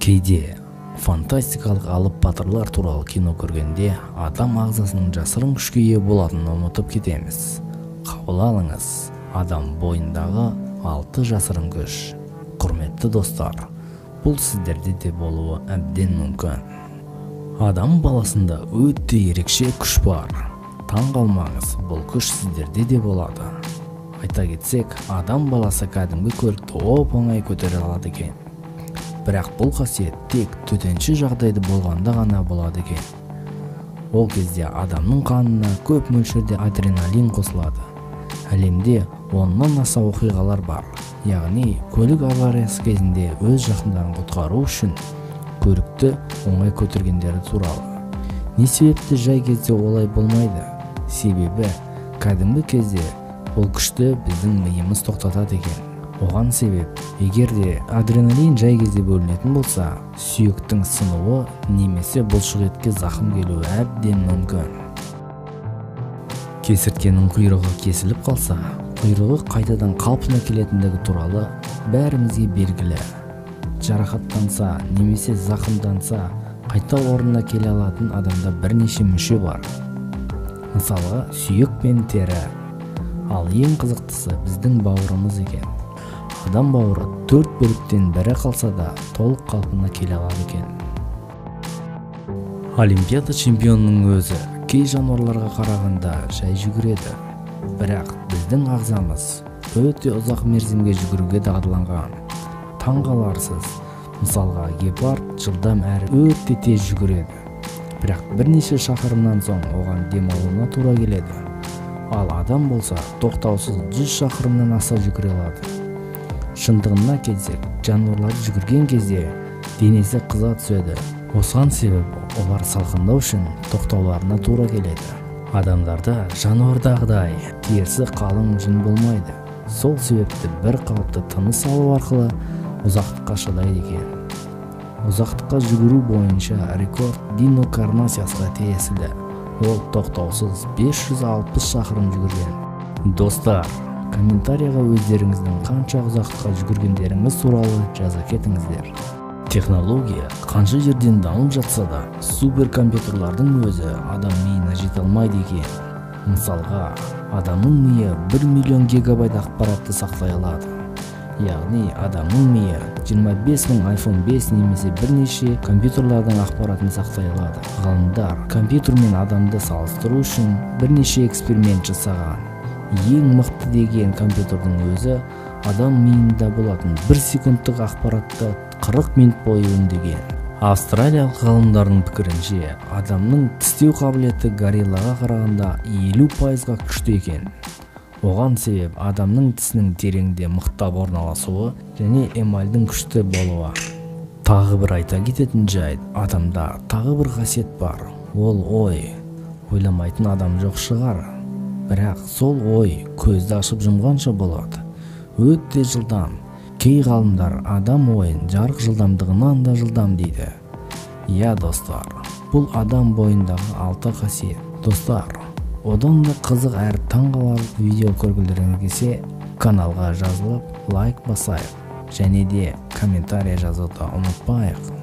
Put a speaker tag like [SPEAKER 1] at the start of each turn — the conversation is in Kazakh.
[SPEAKER 1] Кейде фантастикалык алып батырлар тууралуу кино көргөндө адам агзасынын жасырын күчкө ээ болотунун унутуп кетебиз. Кабыл алыңыз, адам боюндагы 6 жасырын күч. Курметтүү достор, бул сиздерде де болушу абден мүмкүн. Адам баласында өтө эрекче күч бар. Таң калмаңыз, бул күч сиздерде де болот. Айта кетсек, адам баласы кадимки көлүктү оп-оңой көтөрө алат экен. Бирок бул касиет тек төтенчө жагдайда болгондо гана болот экен. Ол кезде адамдын канына көп мөлчөрдө адреналин косулат. Ал эмне 10-дон аса окуялар бар. Ягни көлүк авариясы кезинде өз жакындарын куткаруу үчүн көлүктү оңой көтөргөндөрү тууралуу. Не себепти жай кезде олай болмайды? Себеби кадимки кезде бул күчтү биздин мыйымыз токтотот экен. Оған себеп, эгерде адреналин жай кезде бөлүнөтүн болса, сүйөктүн сынуы немесе булчук этке закым келүү абден мүмкүн. Кесирткенин куйругу кесилип калса, куйругу кайтадан калпына келетиндиги тууралуу баарыбизге белгилүү. Жаракаттанса немесе закымданса, кайта ордуна келе алатын адамда бир нече мүчө бар. Мисалга, сүйөк менен тери. Ал эң кызыктысы биздин бауырыбыз экен. Адам бауыры 4 бөлүктөн бири калса да толук калпына келе алат экен. Олимпиада чемпионунун өзү кей жаныбарларга караганда жай жүгүрөдү. Бирок биздин агзамыз өтө узак мерзимге жүгүрүүгө дағдыланган. Таң каларсыз. Мисалга, гепард жылдам әрі өтө тез жүгүрөдү. Бирок бир нече шакырымдан соң оган дем алууна туура келеді. Ал адам болса токтоосуз 100 шакырымдан аса жүгүрө алат. Шындыгына келсек, жаныбарлар жүгүргөн кезде денеси кыза түсөдү. Осуга себеп олар салкындоо үчүн токтоолоруна туура келет. Адамдарда жаныбардагыдай терси калың жын болмайды. Сол себепти бир калыпты тыныс алуу аркылуу узактыкка шыдайт экен. Узактыкка жүгүрүү боюнча рекорд Дино Карнасияска тиесилүү. Ол токтоосуз 560 шакырым жүгүргөн. Достор, комментарийга өздеріңіздің қанша ұзақтыққа жүгіргендеріңіз туралы жаза кетіңіздер. Технология қанша жерден дамып жатса да, суперкомпьютерлардың өзі адам миына жете алмайды екен. Мысалға, адамның миы 1 миллион гигабайт ақпаратты сақтай алады. Яғни адамның миы 25 000 iPhone 5 немесе бірнеше компьютерлардың ақпаратын сақтай алады. Ғалымдар компьютер мен адамды салыстыру үшін бірнеше эксперимент жасаған. Ең мықты деген компьютердің өзі адам миында болатын 1 секундтық ақпаратты 40 минут бойы өңдеген. Австралиялық ғалымдардың пікірінше, адамның тістеу қабілеті гориллаға қарағанда 50%-ға күшті екен. Оған себеп адамның тісінің тереңде мықтап орналасуы және эмальдың күшті болуы. Тағы бір айта кететін жайт, адамда тағы бір қасиет бар. Ол ой. Ойламайтын адам жоқ шығар. Бірақ сол ой көзді ашып жұмғанша болады. Өтте жылдам. Кей ғалымдар адам ойын жарық жылдамдығынан да жылдам дейді. Я достар, бұл адам бойындағы 6 қасиет. Достар, одан да қызық әрі таңғаларлық видео көргілеріңіз келсе, каналға жазылып, лайк басайық. Және де комментарий жазуды ұмытпайық.